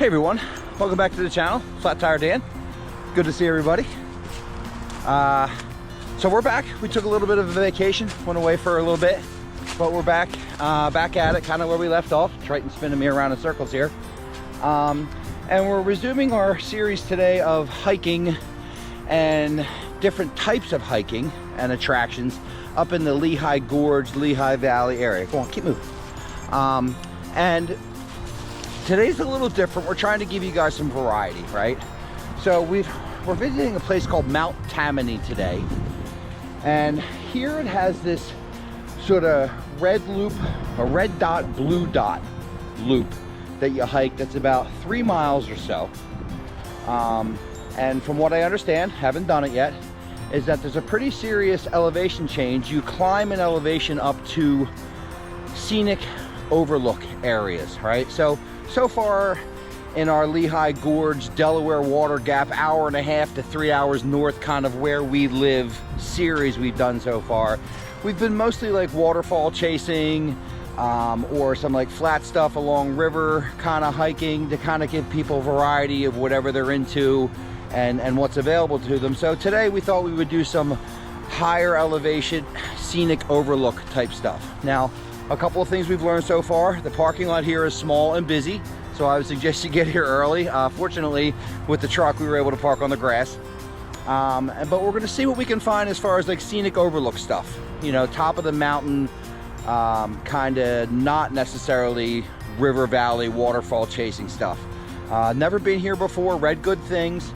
Hey everyone, welcome back to the channel, Flat Tire Dan. Good to see everybody. So we're back. We took a little bit of a vacation, went away for a little bit, but we're back at it, kind of where we left off. Triton's spinning me around in circles here. And we're resuming our series today of hiking and different types of hiking and attractions up in the Lehigh Gorge, Lehigh Valley area. Come on, keep moving. And today's a little different. We're trying to give you guys some variety, right? So we're visiting a place called Mt Tammany today. And here it has this sort of red loop, a red dot, blue dot loop that you hike that's about 3 miles or so. And from what I understand, haven't done it yet, is that there's a pretty serious elevation change. You climb an elevation up to scenic overlook areas, right? So far in our Lehigh Gorge, Delaware water gap, 1.5 to 3 hours north, kind of where we live series we've done so far, we've been mostly like waterfall chasing, or some like flat stuff along river kind of hiking to kind of give people variety of whatever they're into and what's available to them. So today we thought we would do some higher elevation scenic overlook type stuff. Now, a couple of things we've learned so far: the parking lot here is small and busy, so I would suggest you get here early. Fortunately, with the truck, we were able to park on the grass. But we're going to see what we can find as far as like scenic overlook stuff. You know, top of the mountain, kind of not necessarily river valley waterfall chasing stuff. Never been here before, read good things.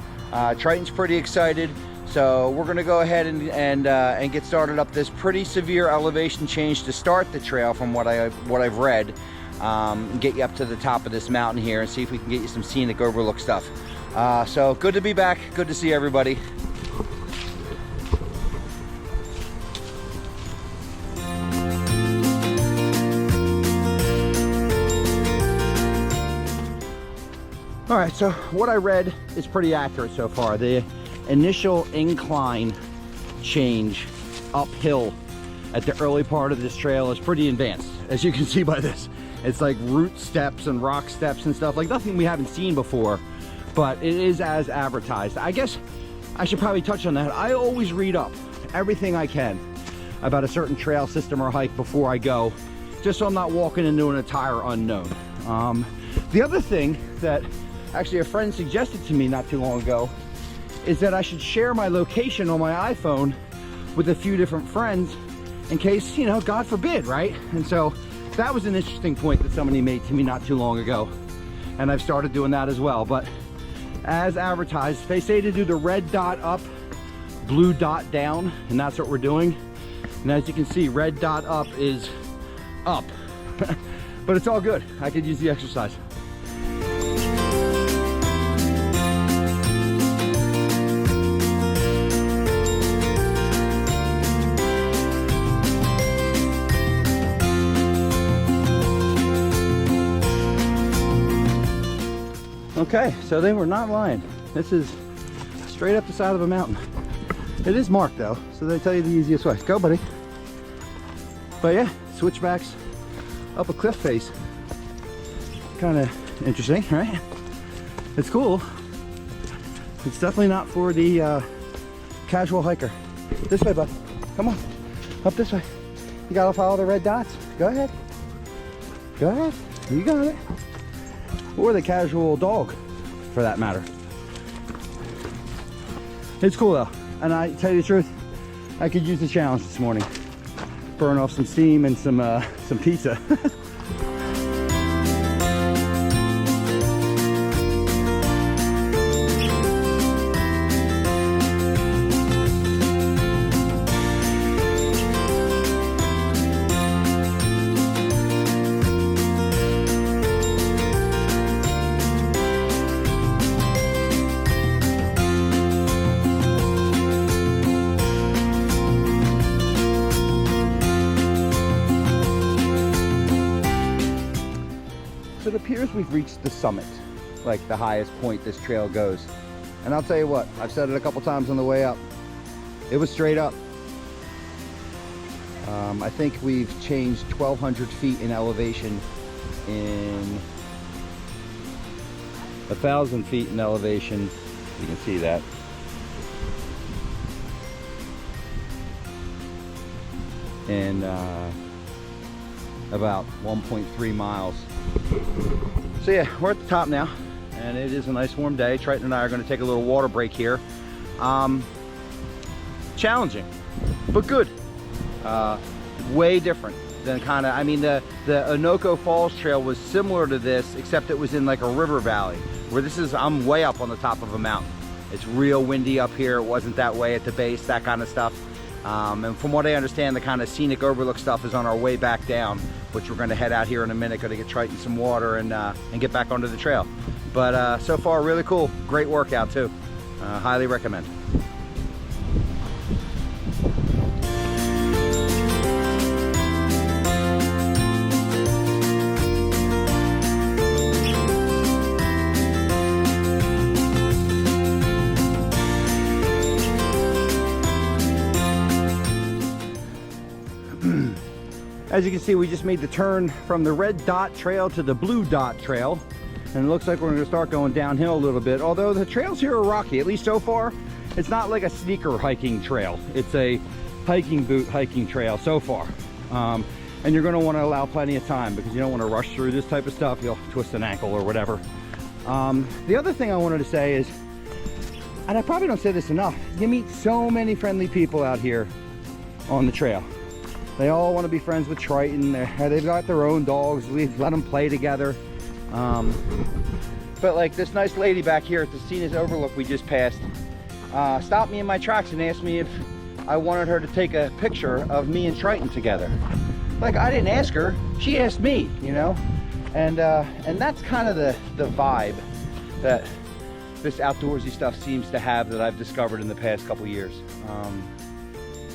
Triton's pretty excited. So we're going to go ahead and get started up this pretty severe elevation change to start the trail from what I've read. Get you up to the top of this mountain here and see if we can get you some scenic overlook stuff. So good to be back. Good to see everybody. All right, so what I read is pretty accurate so far. The initial incline change uphill at the early part of this trail is pretty advanced, as you can see by this. It's like root steps and rock steps and stuff, like nothing we haven't seen before, but it is as advertised. I guess I should probably touch on that. I always read up everything I can about a certain trail system or hike before I go, just so I'm not walking into an entire unknown. The other thing that actually a friend suggested to me not too long ago is that I should share my location on my iPhone with a few different friends in case, you know, God forbid, right? And so that was an interesting point that somebody made to me not too long ago, and I've started doing that as well. But as advertised, they say to do the red dot up, blue dot down, and that's what we're doing. And as you can see, red dot up is up. But it's all good. I could use the exercise. Okay, so they were not lying. This is straight up the side of a mountain. It is marked though, so they tell you the easiest way. Go, buddy. But yeah, switchbacks up a cliff face. Kind of interesting, right? It's cool. It's definitely not for the casual hiker. This way, bud. Come on, up this way. You gotta follow the red dots. Go ahead. Go ahead. You got it. Or the casual dog, for that matter. It's cool though, and I tell you the truth, I could use the challenge this morning. Burn off some steam and some pizza. So it appears we've reached the summit, like the highest point this trail goes. And I'll tell you what, I've said it a couple times on the way up. It was straight up. I think we've changed 1,200 feet in elevation in 1,000 feet in elevation. You can see that. And about 1.3 miles. So yeah, we're at the top now, and it is a nice warm day. Triton and I are going to take a little water break here. Challenging, but good. Way different than kind of, I mean, the Onoko Falls Trail was similar to this, except it was in like a river valley, where this is, I'm way up on the top of a mountain. It's real windy up here. It wasn't that way at the base, that kind of stuff. And from what I understand, the kind of scenic overlook stuff is on our way back down, which we're going to head out here in a minute. Going to get Triton some water and get back onto the trail. But so far, really cool. Great workout too. Highly recommend. As you can see, we just made the turn from the red dot trail to the blue dot trail, and it looks like we're going to start going downhill a little bit. Although the trails here are rocky, at least so far. It's not like a sneaker hiking trail. It's a hiking boot hiking trail so far. And you're going to want to allow plenty of time, because you don't want to rush through this type of stuff. You'll twist an ankle or whatever. The other thing I wanted to say is, and I probably don't say this enough, you meet so many friendly people out here on the trail. They all want to be friends with Triton. They've got their own dogs. We've let them play together. But like this nice lady back here at the scenic overlook we just passed, stopped me in my tracks and asked me if I wanted her to take a picture of me and Triton together. Like, I didn't ask her, she asked me, you know? And that's kind of the vibe that this outdoorsy stuff seems to have, that I've discovered in the past couple years.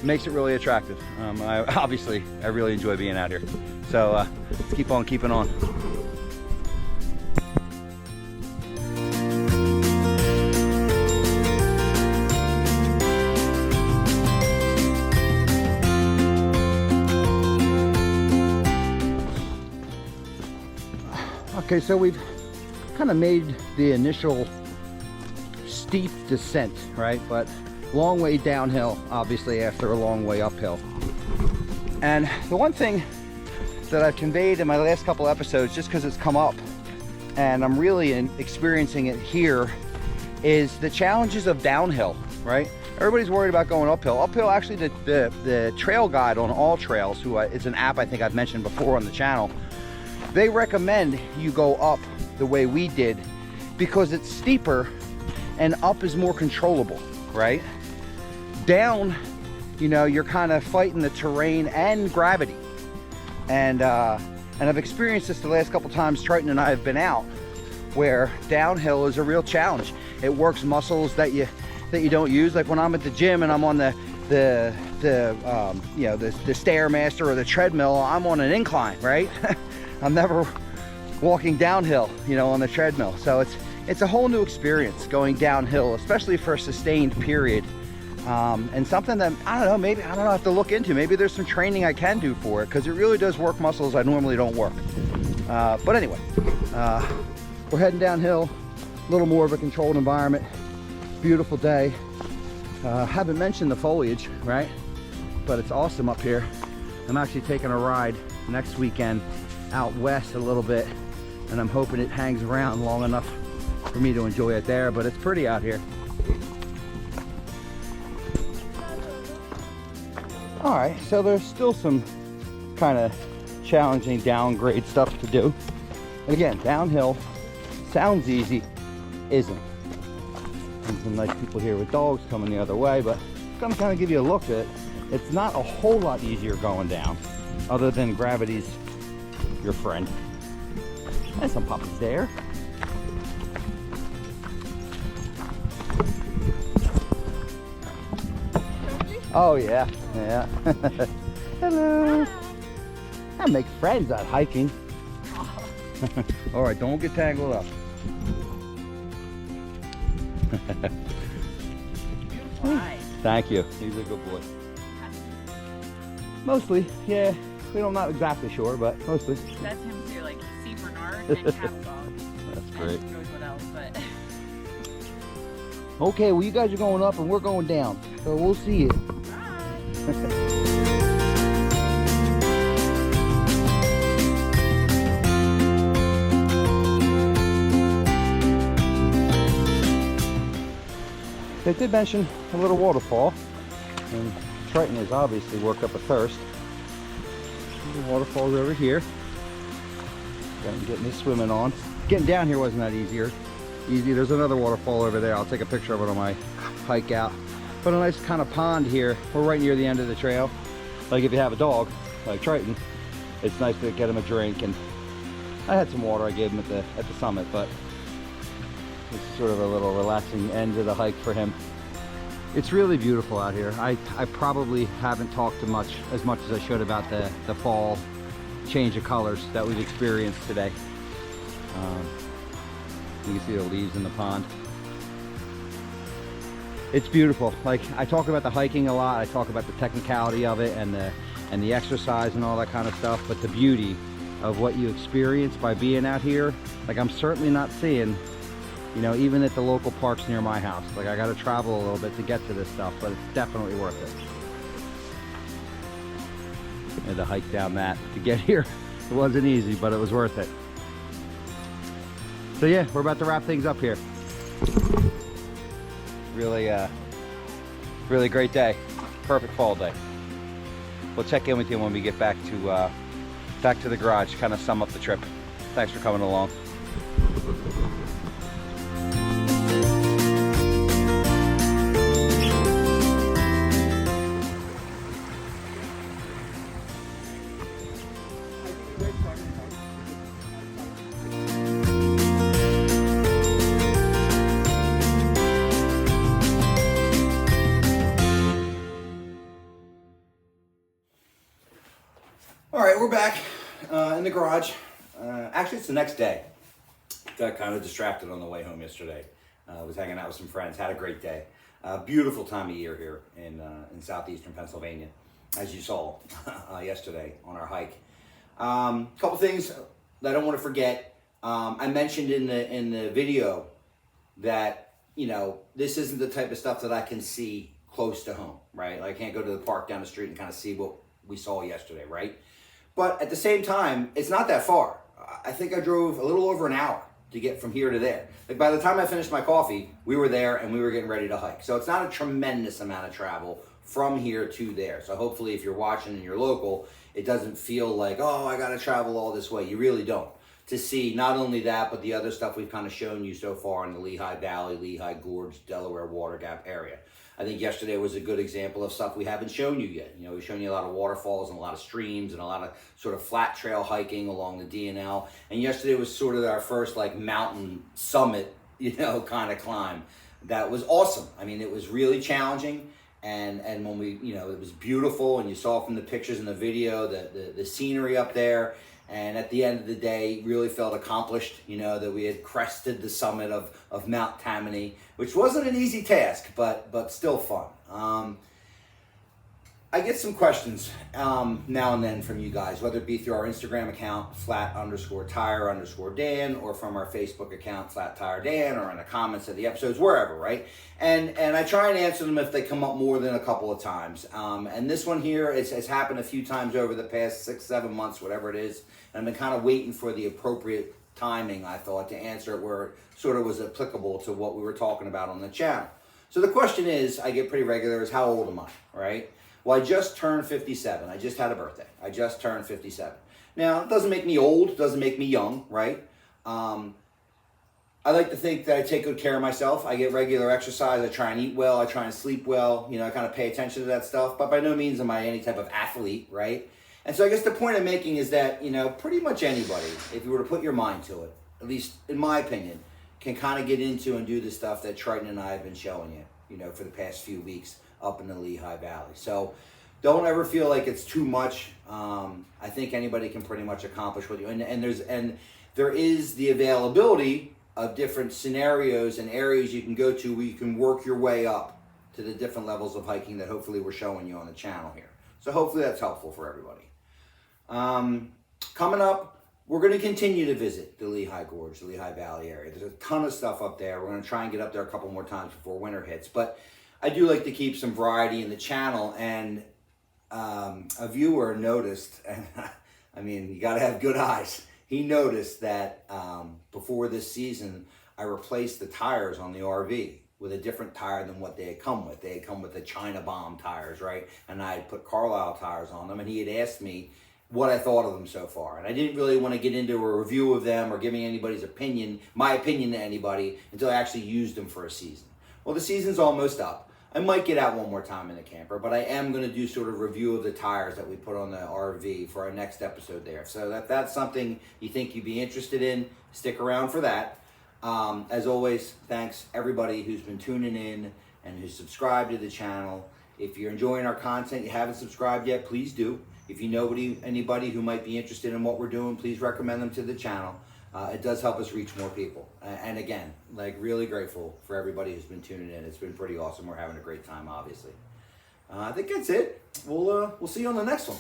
Makes it really attractive. I really enjoy being out here. So let's keep on keeping on. Okay, so we've kind of made the initial steep descent, right? But long way downhill, obviously, after a long way uphill. And the one thing that I've conveyed in my last couple episodes, just because it's come up and I'm really experiencing it here, is the challenges of downhill, right? Everybody's worried about going uphill. Uphill, actually, the trail guide on All Trails, who it's an app I think I've mentioned before on the channel, they recommend you go up the way we did, because it's steeper and up is more controllable, right? Down, you know, you're kind of fighting the terrain and gravity, and I've experienced this the last couple times Triton and I have been out, where downhill is a real challenge. It works muscles that you don't use. Like when I'm at the gym and I'm on the Stairmaster or the treadmill, I'm on an incline, right? I'm never walking downhill, you know, on the treadmill. So it's a whole new experience going downhill, especially for a sustained period. And something that, I don't know, I have to look into. Maybe there's some training I can do for it, because it really does work muscles I normally don't work. But anyway, we're heading downhill, a little more of a controlled environment. Beautiful day. Haven't mentioned the foliage, right? But it's awesome up here. I'm actually taking a ride next weekend out west a little bit, and I'm hoping it hangs around long enough for me to enjoy it there, but it's pretty out here. All right, so there's still some kind of challenging downgrade stuff to do. Again, downhill sounds easy, isn't. There's some nice people here with dogs coming the other way, but it's gonna kind of give you a look at it. It's not a whole lot easier going down, other than gravity's your friend. There's some puppies there. Oh yeah, yeah. Hello. I make friends out hiking. All right, don't get tangled up. Thank you. He's a good boy. Mostly, yeah. I'm not exactly sure, but mostly. That's him too, like St. Bernard and Cab Dog. That's great. Who knows what else, but. Okay, well you guys are going up and we're going down, so we'll see you. They did mention a little waterfall, and Triton has obviously worked up a thirst. The waterfall's over here. Getting his swimming on. Getting down here wasn't that easy. There's another waterfall over there. I'll take a picture of it on my hike out. But a nice kind of pond here. We're right near the end of the trail. Like if you have a dog, like Triton, it's nice to get him a drink. And I had some water I gave him at the summit, but it's sort of a little relaxing end of the hike for him. It's really beautiful out here. I probably haven't talked as much as I should about the fall change of colors that we've experienced today. You can see the leaves in the pond. It's beautiful. Like, I talk about the hiking a lot. I talk about the technicality of it and the exercise and all that kind of stuff, but the beauty of what you experience by being out here, like I'm certainly not seeing, you know, even at the local parks near my house. Like I got to travel a little bit to get to this stuff, but it's definitely worth it. I had to hike down that to get here. It wasn't easy, but it was worth it. So yeah, we're about to wrap things up here. Really great day. Perfect fall day. We'll check in with you when we get back to the garage, kind of sum up the trip. Thanks for coming along. All right, we're back in the garage. Actually, it's the next day. Got kind of distracted on the way home yesterday. Was hanging out with some friends, had a great day. Beautiful time of year here in southeastern Pennsylvania, as you saw yesterday on our hike. Couple things that I don't want to forget. I mentioned in the video that, you know, this isn't the type of stuff that I can see close to home, right? Like I can't go to the park down the street and kind of see what we saw yesterday, right? But at the same time, it's not that far. I think I drove a little over an hour to get from here to there. Like by the time I finished my coffee, we were there and we were getting ready to hike. So it's not a tremendous amount of travel from here to there. So hopefully if you're watching and you're local, it doesn't feel like, oh, I gotta travel all this way. You really don't. To see not only that, but the other stuff we've kind of shown you so far in the Lehigh Valley, Lehigh Gorge, Delaware Water Gap area. I think yesterday was a good example of stuff we haven't shown you yet. You know, we've shown you a lot of waterfalls and a lot of streams and a lot of sort of flat trail hiking along the D&L. And yesterday was sort of our first like mountain summit, you know, kind of climb. That was awesome. I mean, it was really challenging. And when we, you know, it was beautiful, and you saw from the pictures and the video the scenery up there. And at the end of the day, really felt accomplished, you know, that we had crested the summit of Mt Tammany, which wasn't an easy task, but still fun. I get some questions now and then from you guys, whether it be through our Instagram account, flat_tire_Dan, or from our Facebook account, Flat Tire Dan, or in the comments of the episodes, wherever, right? And I try and answer them if they come up more than a couple of times. And this one here has happened a few times over the past 6-7 months, whatever it is. And I've been kind of waiting for the appropriate timing, I thought, to answer it where it sort of was applicable to what we were talking about on the channel. So the question is, I get pretty regular, is how old am I, right? Well, I just turned 57. I just had a birthday. I just turned 57. Now, it doesn't make me old, doesn't make me young, right? I like to think that I take good care of myself. I get regular exercise. I try and eat well. I try and sleep well. You know, I kind of pay attention to that stuff. But by no means am I any type of athlete, right? And so I guess the point I'm making is that, you know, pretty much anybody, if you were to put your mind to it, at least in my opinion, can kind of get into and do the stuff that Triton and I have been showing you, you know, for the past few weeks up in the Lehigh Valley. So don't ever feel like it's too much. I think anybody can pretty much accomplish what you, and there is the availability of different scenarios and areas you can go to where you can work your way up to the different levels of hiking that hopefully we're showing you on the channel here. So hopefully that's helpful for everybody. Coming up, we're going to continue to visit the Lehigh Gorge, the Lehigh Valley area. There's a ton of stuff up there. We're going to try and get up there a couple more times before winter hits. But I do like to keep some variety in the channel. And a viewer noticed, and I mean, you got to have good eyes. He noticed that before this season, I replaced the tires on the RV with a different tire than what they had come with. They had come with the China Bomb tires, right? And I had put Carlisle tires on them, and he had asked me what I thought of them so far. And I didn't really want to get into a review of them or giving anybody's opinion, my opinion to anybody, until I actually used them for a season. Well, the season's almost up. I might get out one more time in the camper, but I am going to do sort of review of the tires that we put on the RV for our next episode there. So if that's something you think you'd be interested in, stick around for that. As always, thanks everybody who's been tuning in and who's subscribed to the channel. If you're enjoying our content, you haven't subscribed yet, please do. If you know anybody who might be interested in what we're doing, please recommend them to the channel. It does help us reach more people. And again, like, really grateful for everybody who's been tuning in. It's been pretty awesome. We're having a great time, obviously. I think that's it. We'll see you on the next one.